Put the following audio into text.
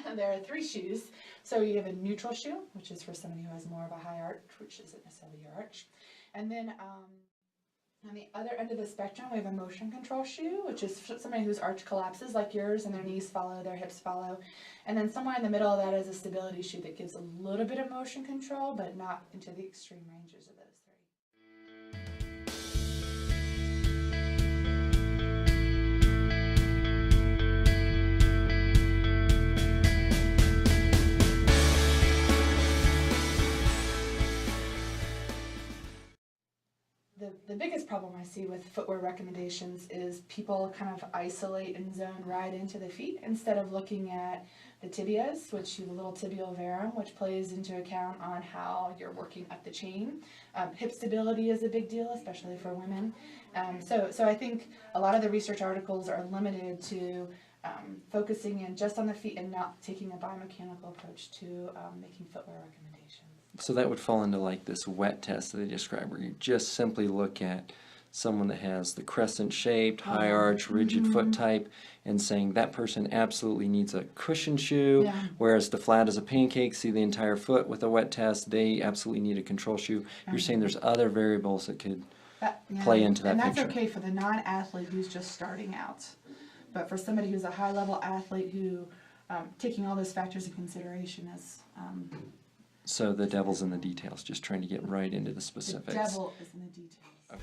So there are 3 shoes. So you have a neutral shoe, which is for somebody who has more of a high arch, which isn't necessarily your arch. And then on the other end of the spectrum, we have a motion control shoe, which is for somebody whose arch collapses like yours and their knees follow, their hips follow. And then somewhere in the middle of that is a stability shoe that gives a little bit of motion control, but not into the extreme ranges of those 3. The biggest problem I see with footwear recommendations is people kind of isolate and zone right into the feet instead of looking at the tibias, which you have a little tibial varum, which plays into account on how you're working up the chain. Hip stability is a big deal, especially for women. So I think a lot of the research articles are limited to focusing in just on the feet and not taking a biomechanical approach to making footwear recommendations. So that would fall into like this wet test that they describe, where you just simply look at someone that has the crescent-shaped, high arch, rigid foot type, and saying that person absolutely needs a cushion shoe, whereas the flat as a pancake, see the entire foot with a wet test, they absolutely need a control shoe. You're saying there's other variables that could play into that picture. And that's okay for the non-athlete who's just starting out. But for somebody who's a high-level athlete who, taking all those factors into consideration is... So the devil's in the details, just trying to get right into the specifics. The devil is in the details. Okay.